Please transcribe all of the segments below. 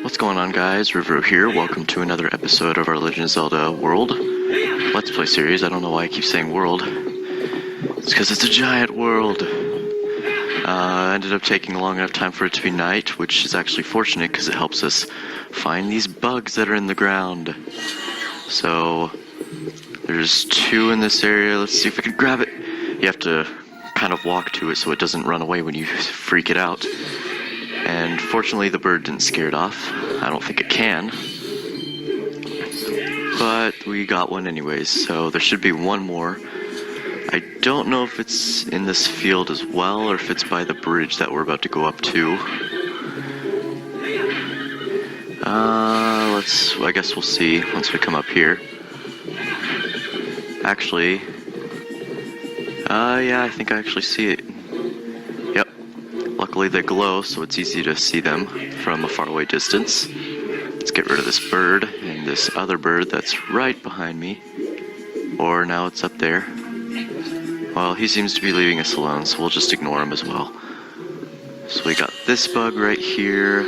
What's going on, guys? Rivero here. Welcome to another episode of our Legend of Zelda World Let's Play series. I don't know why I keep saying world. It's because it's a giant world. Ended up taking a long enough time for it to be night, which is actually fortunate because it helps us find these bugs that are in the ground. So, there's two in this area. Let's see if we can grab it. You have to kind of walk to it so it doesn't run away when you freak it out. And fortunately the bird didn't scare it off. I don't think it can. But we got one anyways, so there should be one more. I don't know if it's in this field as well, or if it's by the bridge that we're about to go up to. I guess we'll see once we come up here. Actually, yeah, I think I actually see it. Yep. Luckily they glow, so it's easy to see them from a faraway distance. Let's get rid of this bird and this other bird that's right behind me. Or now it's up there. Well, he seems to be leaving us alone, so we'll just ignore him as well. So we got this bug right here.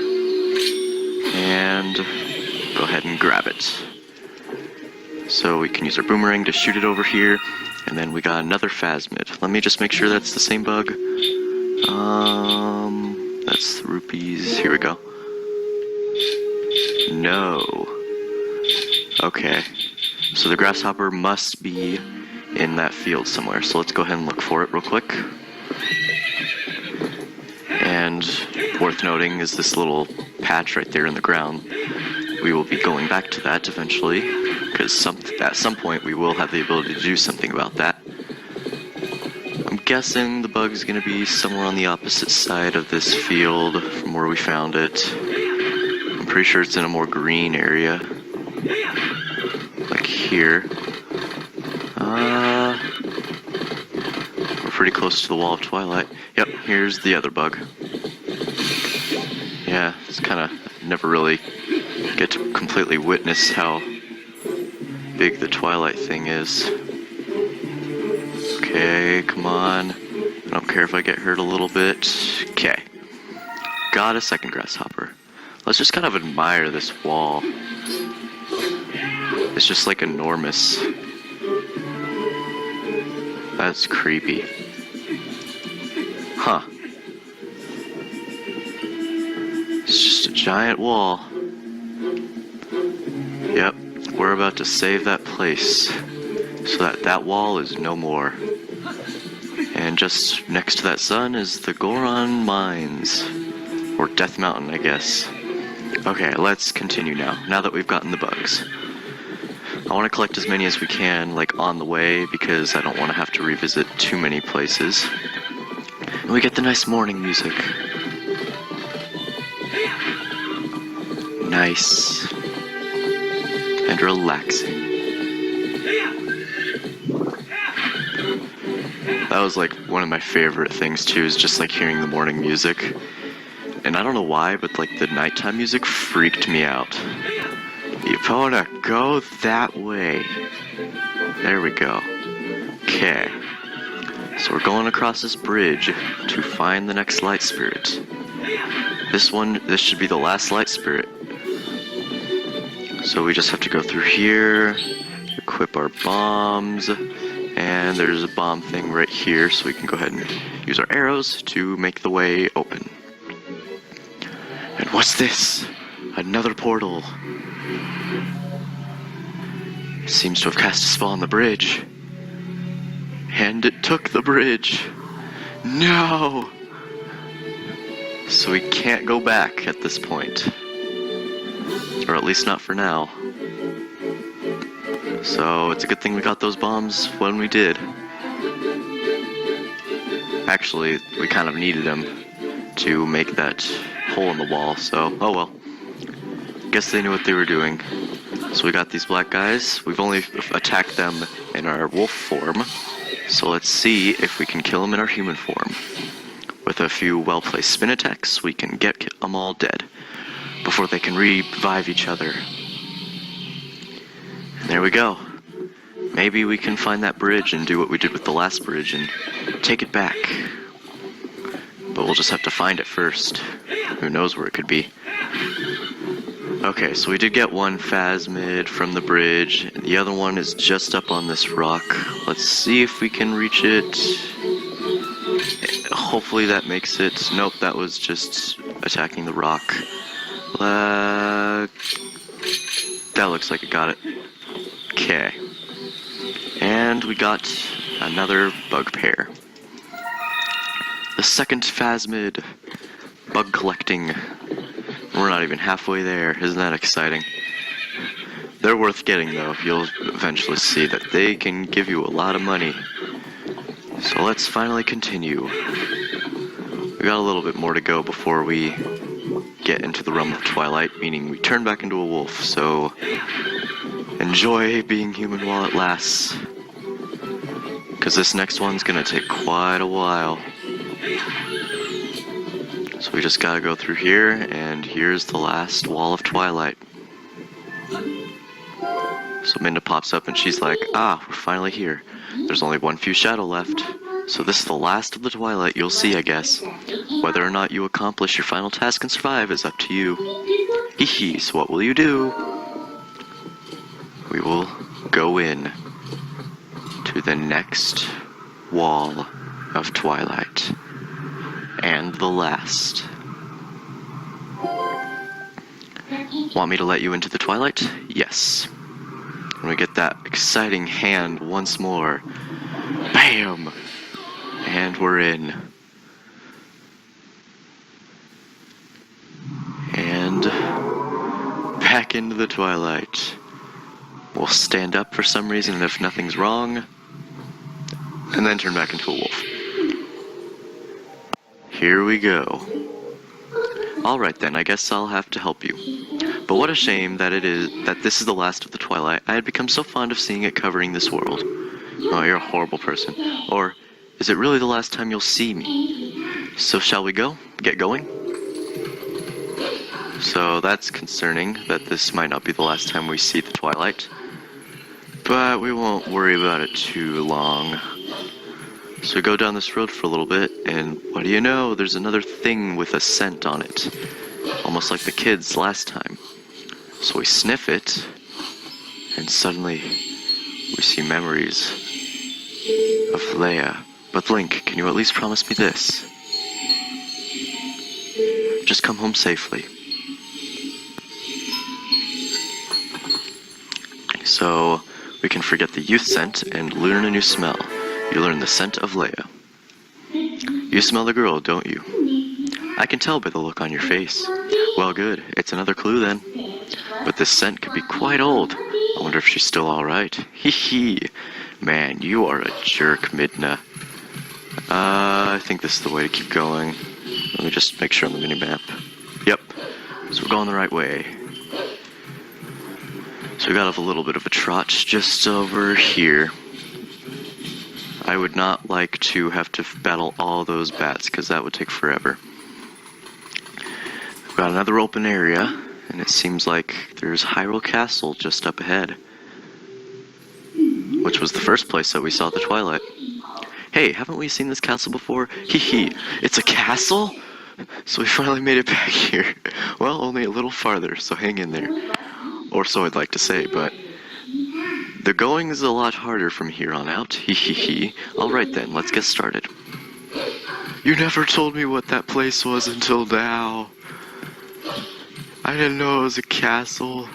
And go ahead and grab it. So we can use our boomerang to shoot it over here. And then we got another phasmid. Let me just make sure that's the same bug. That's the rupees. Here we go. No. Okay. So the grasshopper must be in that field somewhere. So let's go ahead and look for it real quick. And worth noting is this little patch right there in the ground. We will be going back to that eventually, because at some point we will have the ability to do something about that. I'm guessing the bug's going to be somewhere on the opposite side of this field from where we found it. I'm pretty sure it's in a more green area. Like here. We're pretty close to the Wall of Twilight. Yep, here's the other bug. Yeah, it's kind of never really get to completely witness how big the Twilight thing is. Okay, come on. I don't care if I get hurt a little bit. Okay. Got a second grasshopper. Let's just kind of admire this wall. It's just like enormous. That's creepy. Huh. It's just a giant wall. Yep, we're about to save that place so that that wall is no more. And just next to that sun is the Goron Mines. Or Death Mountain, I guess. Okay, let's continue now that we've gotten the bugs. I want to collect as many as we can, like, on the way, because I don't want to have to revisit too many places. And we get the nice morning music. Nice. And relaxing. That was like one of my favorite things too, is just like hearing the morning music. And I don't know why, but like the nighttime music freaked me out. You wanna go that way. There we go. Okay. So we're going across this bridge to find the next light spirit. This should be the last light spirit. So we just have to go through here, equip our bombs, and there's a bomb thing right here, so we can go ahead and use our arrows to make the way open. And what's this? Another portal. It seems to have cast a spell on the bridge. And it took the bridge. No! So we can't go back at this point. Or at least not for now. So it's a good thing we got those bombs when we did. Actually, we kind of needed them to make that hole in the wall, so oh well. Guess they knew what they were doing. So we got these black guys. We've only attacked them in our wolf form. So let's see if we can kill them in our human form. With a few well-placed spin attacks, we can get them all dead before they can revive each other. And there we go. Maybe we can find that bridge and do what we did with the last bridge and take it back. But we'll just have to find it first. Who knows where it could be. Okay, so we did get one phasmid from the bridge, and the other one is just up on this rock. Let's see if we can reach it. Hopefully that makes it. Nope, that was just attacking the rock. That looks like it got it. Okay. And we got another bug pair. The second phasmid. Bug collecting. We're not even halfway there. Isn't that exciting? They're worth getting, though. You'll eventually see that they can give you a lot of money. So let's finally continue. We got a little bit more to go before we get into the realm of Twilight, meaning we turn back into a wolf, so enjoy being human while it lasts. Because this next one's gonna take quite a while. So we just gotta go through here, and here's the last wall of Twilight. So Minda pops up and she's like, ah, we're finally here. There's only one few shadow left. So this is the last of the Twilight, you'll see, I guess. Whether or not you accomplish your final task and survive is up to you. Hee hee, so what will you do? We will go in to the next wall of Twilight. And the last. Want me to let you into the Twilight? Yes. And we get that exciting hand once more. Bam! And we're in. And back into the Twilight. We'll stand up for some reason if nothing's wrong, and then turn back into a wolf. Here we go. Alright then, I guess I'll have to help you. But what a shame that this is the last of the Twilight. I had become so fond of seeing it covering this world. Oh, you're a horrible person. Or, is it really the last time you'll see me? So shall we go? Get going? So that's concerning, that this might not be the last time we see the Twilight. But we won't worry about it too long. So we go down this road for a little bit, and what do you know? There's another thing with a scent on it. Almost like the kids last time. So we sniff it, and suddenly we see memories of Leia. But Link, can you at least promise me this? Just come home safely. So we can forget the youth scent and learn a new smell. You learn the scent of Leia. You smell the girl, don't you? I can tell by the look on your face. Well, good. It's another clue then. But this scent could be quite old. I wonder if she's still alright. Hee hee. Man, you are a jerk, Midna. I think this is the way to keep going. Let me just make sure on the minimap. Yep. So we're going the right way. So we got off a little bit of a trot just over here. I would not like to have to battle all those bats, because that would take forever. We've got another open area, and it seems like there's Hyrule Castle just up ahead. Which was the first place that we saw the Twilight. Hey, haven't we seen this castle before? Hee hee, it's a castle? So we finally made it back here. Well, only a little farther, so hang in there. Or so I'd like to say, but the going is a lot harder from here on out. Hee hee hee. Alright then, let's get started. You never told me what that place was until now. I didn't know it was a castle.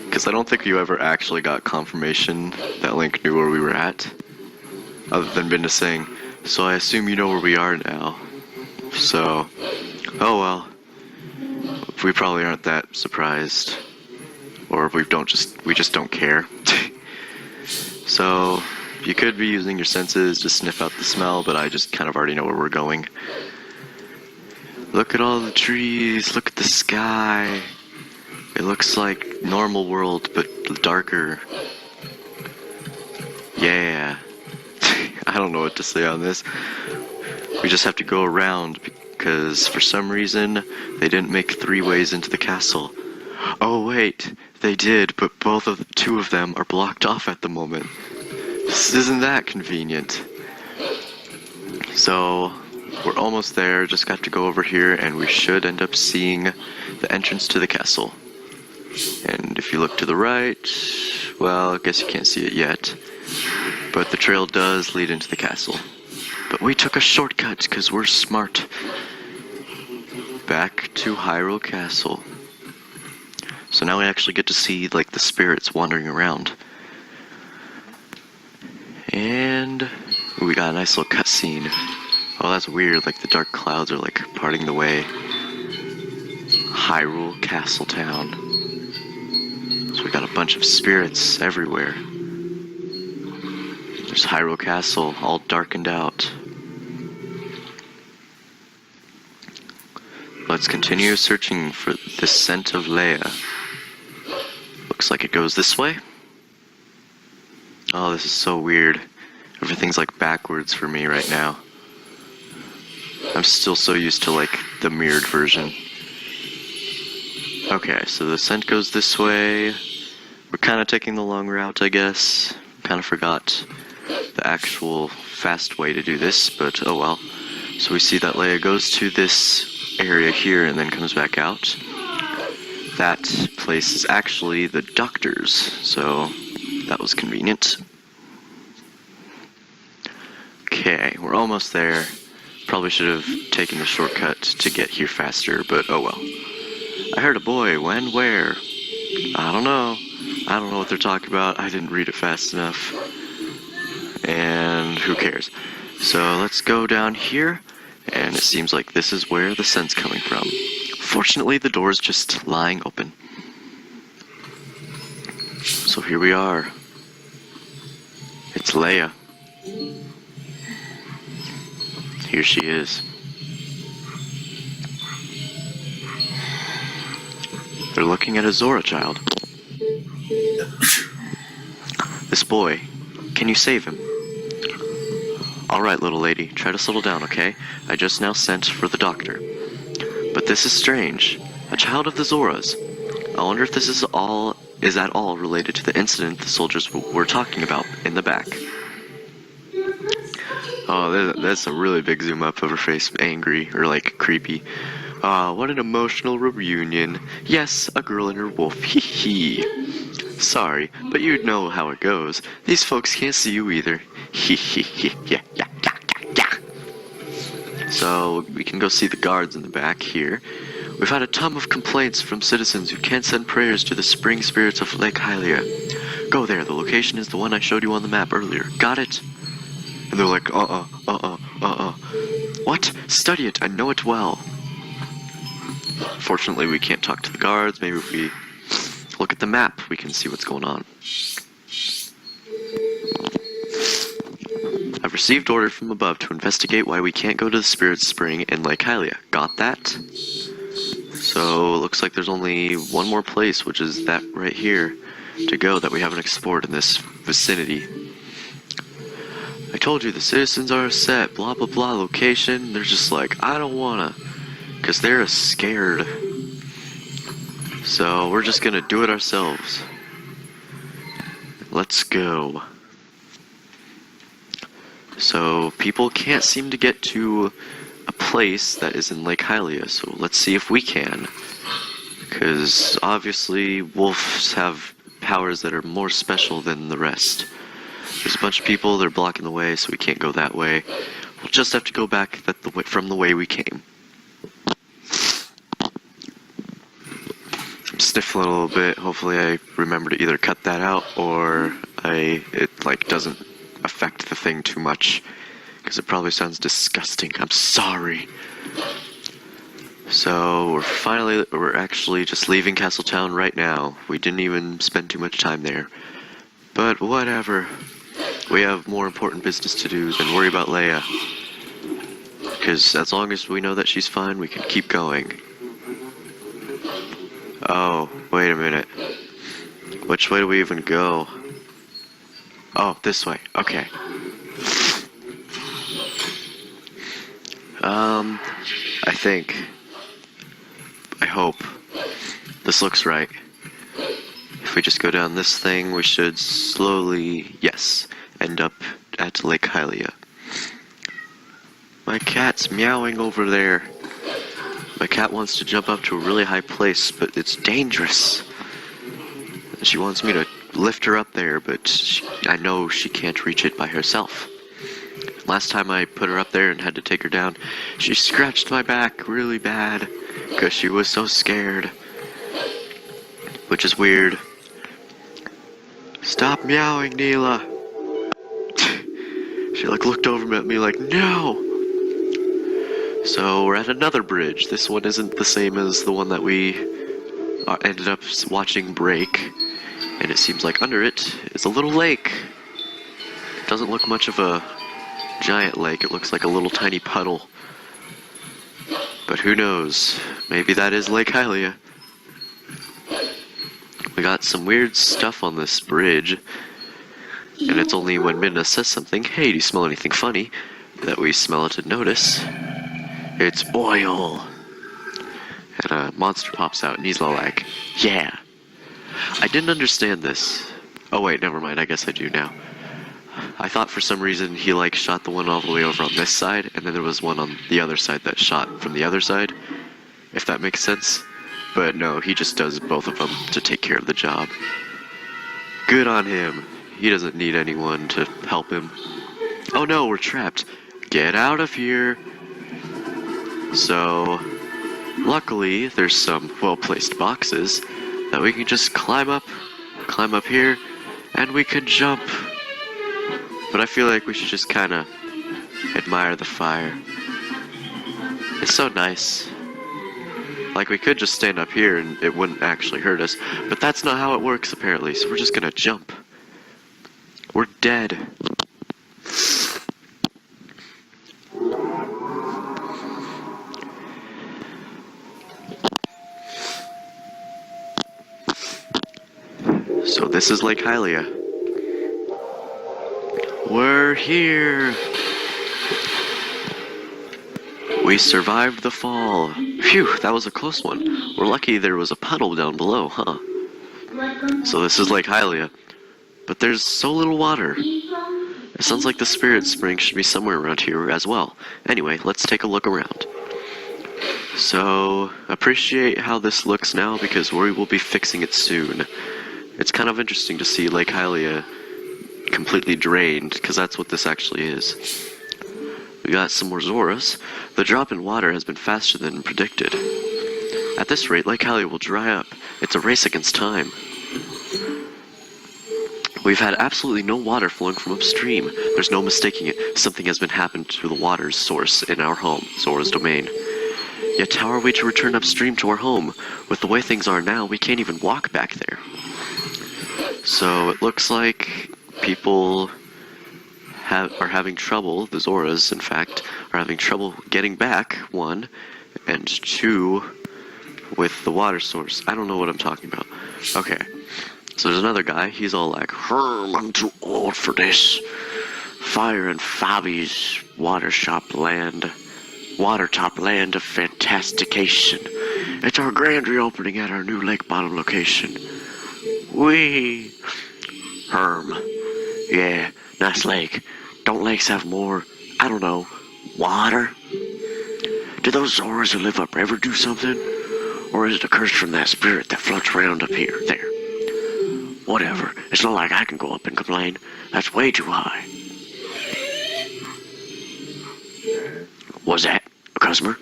Because I don't think you ever actually got confirmation that Link knew where we were at. Other than Binda saying, so I assume you know where we are now. So, oh well. We probably aren't that surprised. Or we just don't care. So, you could be using your senses to sniff out the smell, but I just kind of already know where we're going. Look at all the trees, look at the sky. It looks like normal world, but darker. Yeah. I don't know what to say on this. We just have to go around, because for some reason, they didn't make 3 ways into the castle. Oh wait, they did, but two of them are blocked off at the moment. This isn't that convenient. So, we're almost there. Just got to go over here, and we should end up seeing the entrance to the castle. And if you look to the right, well, I guess you can't see it yet, but the trail does lead into the castle. But we took a shortcut because we're smart. Back to Hyrule Castle. So now we actually get to see, like, the spirits wandering around. And we got a nice little cutscene. Oh, that's weird, like the dark clouds are like parting the way. Hyrule Castle Town. So we got a bunch of spirits everywhere. There's Hyrule Castle, all darkened out. Let's continue searching for the scent of Leia. Looks like it goes this way. Oh, this is so weird. Everything's like backwards for me right now. I'm still so used to like the mirrored version. Okay, so the scent goes this way. We're kind of taking the long route, I guess. Kind of forgot the actual fast way to do this, but oh well. So we see that Leia goes to this area here and then comes back out. That place is actually the doctor's, so that was convenient. Okay, we're almost there. Probably should have taken the shortcut to get here faster, but oh well. I heard a boy. When? Where? I don't know. I don't know what they're talking about. I didn't read it fast enough. And who cares? So let's go down here, and it seems like this is where the scent's coming from. Fortunately, the door's just lying open. So here we are. It's Leia. Here she is. They're looking at a Zora child. This boy, can you save him? Alright, little lady, try to settle down, okay? I just now sent for the doctor. But this is strange. A child of the Zoras. I wonder if this is at all related to the incident the soldiers were talking about in the back. Oh, that's a really big zoom up of her face, angry, or like creepy. Ah, what an emotional reunion. Yes, a girl and her wolf, hee hee. Sorry, but you know how it goes. These folks can't see you either. Hee hee hee, yeah, yeah, yeah, yeah, yeah. So, we can go see the guards in the back here. We've had a ton of complaints from citizens who can't send prayers to the spring spirits of Lake Hylia. Go there, the location is the one I showed you on the map earlier. Got it? And they're like, What? Study it, I know it well. Fortunately, we can't talk to the guards. Maybe if we look at the map, we can see what's going on. I've received order from above to investigate why we can't go to the Spirit Spring in Lake Hylia. Got that? So, it looks like there's only one more place, which is that right here, to go that we haven't explored in this vicinity. I told you the citizens are set, blah blah blah location. They're just like, I don't wanna, because they're scared. So we're just gonna do it ourselves. Let's go. So people can't seem to get to a place that is in Lake Hylia, so let's see if we can. Because obviously wolves have powers that are more special than the rest. There's a bunch of people, they're blocking the way, so we can't go that way. We'll just have to go back from the way we came. I'm sniffling a little bit. Hopefully I remember to either cut that out or it like doesn't affect the thing too much. Because it probably sounds disgusting. I'm sorry. So we're actually just leaving Castletown right now. We didn't even spend too much time there. But whatever. We have more important business to do than worry about Leia. Because as long as we know that she's fine, we can keep going. Oh, wait a minute. Which way do we even go? Oh, this way. Okay. I think. I hope. This looks right. If we just go down this thing, we should slowly, yes, end up at Lake Hylia. My cat's meowing over there. My cat wants to jump up to a really high place, but it's dangerous. She wants me to lift her up there, but I know she can't reach it by herself. Last time I put her up there and had to take her down, she scratched my back really bad because she was so scared. Which is weird. Stop meowing, Neela. She looked over at me like, no! So we're at another bridge. This one isn't the same as the one that we ended up watching break. And it seems like under it is a little lake. It doesn't look much of a giant lake. It looks like a little tiny puddle. But who knows? Maybe that is Lake Hylia. We got some weird stuff on this bridge. And it's only when Midna says something, hey, do you smell anything funny, that we smell it and notice. It's oil. And a monster pops out and he's all like, yeah. I didn't understand this. Oh wait, never mind, I guess I do now. I thought for some reason he shot the one all the way over on this side, and then there was one on the other side that shot from the other side, if that makes sense. But no, he just does both of them to take care of the job. Good on him. He doesn't need anyone to help him. Oh no, we're trapped. Get out of here. So, luckily, there's some well-placed boxes that we can just climb up here, and we can jump. But I feel like we should just kind of admire the fire. It's so nice. We could just stand up here and it wouldn't actually hurt us, but that's not how it works apparently, so we're just gonna jump. We're dead. So this is Lake Hylia. We're here! We survived the fall. Phew, that was a close one. We're lucky there was a puddle down below, huh? So this is Lake Hylia. But there's so little water. It sounds like the Spirit Spring should be somewhere around here as well. Anyway, let's take a look around. So, appreciate how this looks now because we will be fixing it soon. It's kind of interesting to see Lake Hylia completely drained, because that's what this actually is. We got some more Zoras. The drop in water has been faster than predicted. At this rate, Lake Hylia will dry up. It's a race against time. We've had absolutely no water flowing from upstream. There's no mistaking it. Something has been happened to the water's source in our home, Zora's domain. Yet how are we to return upstream to our home? With the way things are now, we can't even walk back there. So it looks like people are having trouble, the Zoras, in fact, are having trouble getting back, 1, and 2, with the water source. I don't know what I'm talking about. Okay, so there's another guy, he's all like, I'm too old for this. Fire and Fabi's watertop land of fantastication. It's our grand reopening at our new lake bottom location. Whee! Yeah, nice lake. Don't lakes have more, I don't know, water? Do those Zoras who live up ever do something? Or is it a curse from that spirit that floats around up here? There. Whatever. It's not like I can go up and complain. That's way too high. Was that a customer?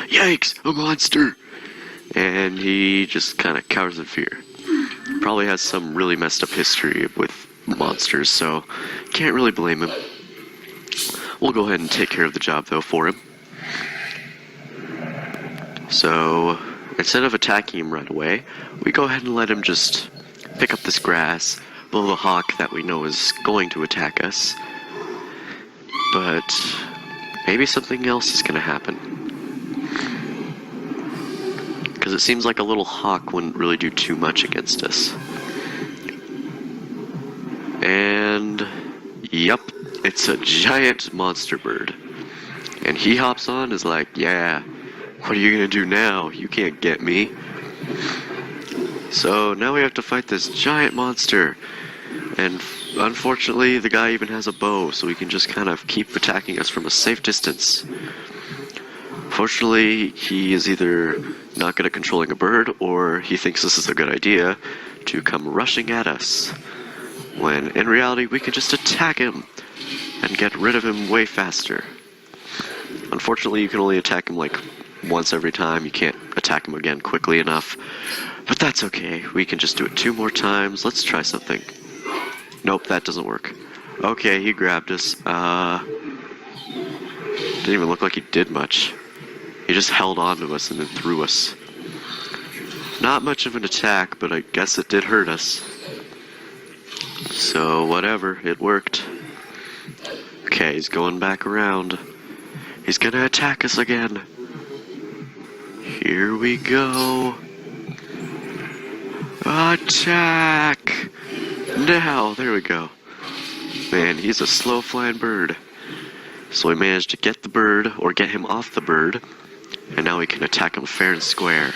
Yikes! A monster! And he just kind of cowers in fear. Probably has some really messed up history with monsters, so can't really blame him. We'll go ahead and take care of the job, though, for him. So, instead of attacking him right away, we go ahead and let him just pick up this grass, blow the hawk that we know is going to attack us. But maybe something else is going to happen. Because it seems like a little hawk wouldn't really do too much against us. And yep, it's a giant monster bird. And he hops on, is like, yeah, what are you gonna do now? You can't get me. So now we have to fight this giant monster. And unfortunately, the guy even has a bow, so he can just kind of keep attacking us from a safe distance. Fortunately, he is either not good at controlling a bird, or he thinks this is a good idea to come rushing at us. When, in reality, we can just attack him and get rid of him way faster. Unfortunately, you can only attack him like once every time. You can't attack him again quickly enough. But that's okay. We can just do it 2 more times. Let's try something. Nope, that doesn't work. Okay, he grabbed us. Didn't even look like he did much. He just held on to us and then threw us. Not much of an attack, but I guess it did hurt us. So, whatever, it worked. Okay, he's going back around. He's gonna attack us again. Here we go. Attack! Now, there we go. Man, he's a slow-flying bird. So we managed to get the bird, or get him off the bird, and now we can attack him fair and square.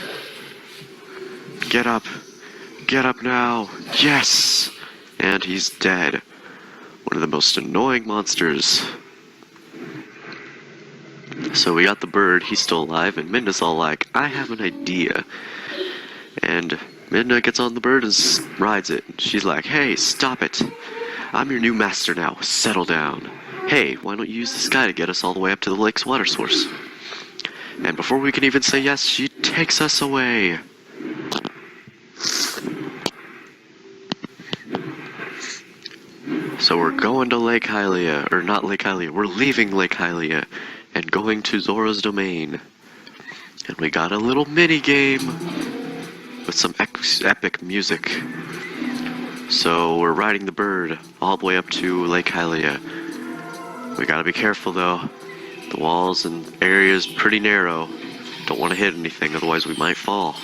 Get up! Get up now! Yes! And he's dead. One of the most annoying monsters. So we got the bird, he's still alive, and Midna's all like, I have an idea. And Midna gets on the bird and rides it. She's like, hey, stop it. I'm your new master now. Settle down. Hey, why don't you use this guy to get us all the way up to the lake's water source? And before we can even say yes, she takes us away. So we're going to Lake Hylia, or not Lake Hylia, we're leaving Lake Hylia and going to Zora's domain. And we got a little mini game with some epic music. So we're riding the bird all the way up to Lake Hylia. We gotta be careful though. The walls and area's pretty narrow. Don't want to hit anything, otherwise we might fall.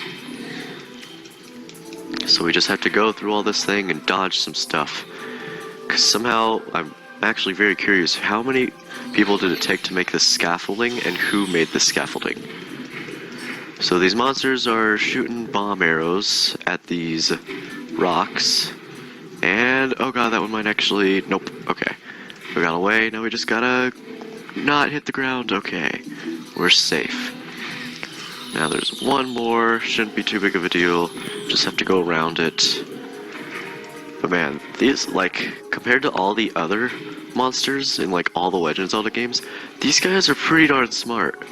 So we just have to go through all this thing and dodge some stuff. Because somehow, I'm actually very curious, how many people did it take to make this scaffolding, and who made this scaffolding? So these monsters are shooting bomb arrows at these rocks. And, oh god, that one might actually... Nope, okay. We got away, now we just gotta not hit the ground. Okay, we're safe. Now there's one more, shouldn't be too big of a deal. Just have to go around it. But man, these, like, compared to all the other monsters in, like, all the Legend of Zelda games, these guys are pretty darn smart.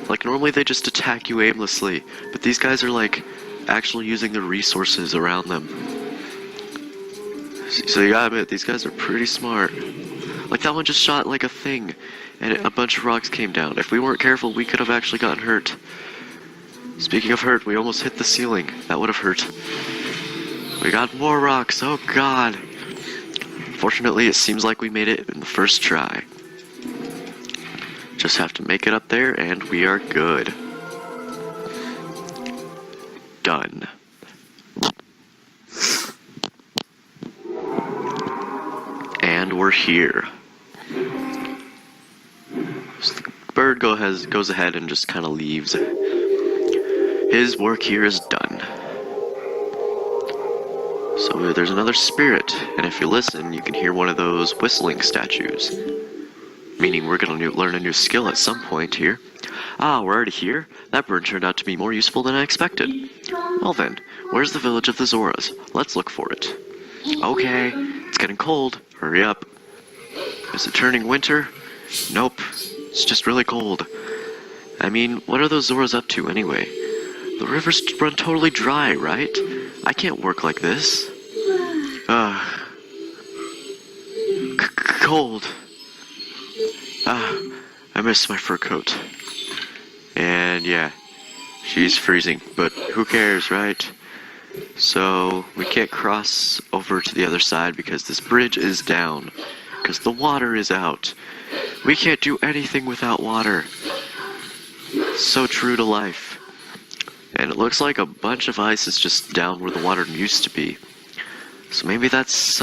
Like, normally they just attack you aimlessly, but these guys are, like, actually using the resources around them. So you gotta admit, these guys are pretty smart. Like, that one just shot like a thing, and a bunch of rocks came down. If we weren't careful, we could have actually gotten hurt. Speaking of hurt, we almost hit the ceiling. That would have hurt. We got more rocks, oh god. Fortunately, it seems like we made it in the first try. Just have to make it up there, and we are good. Done. And we're here. So the bird goes ahead and just kind of leaves. His work here is done. So there's another spirit, and if you listen, you can hear one of those whistling statues. Meaning we're gonna learn a new skill at some point here. Ah, we're already here? That bird turned out to be more useful than I expected. Well then, where's the village of the Zoras? Let's look for it. Okay, it's getting cold. Hurry up. Is it turning winter? Nope, it's just really cold. I mean, what are those Zoras up to anyway? The rivers run totally dry, right? I can't work like this. Cold. I miss my fur coat. And yeah, she's freezing, but who cares, right? So, we can't cross over to the other side because this bridge is down. Because the water is out. We can't do anything without water. So true to life. And it looks like a bunch of ice is just down where the water used to be. So maybe that's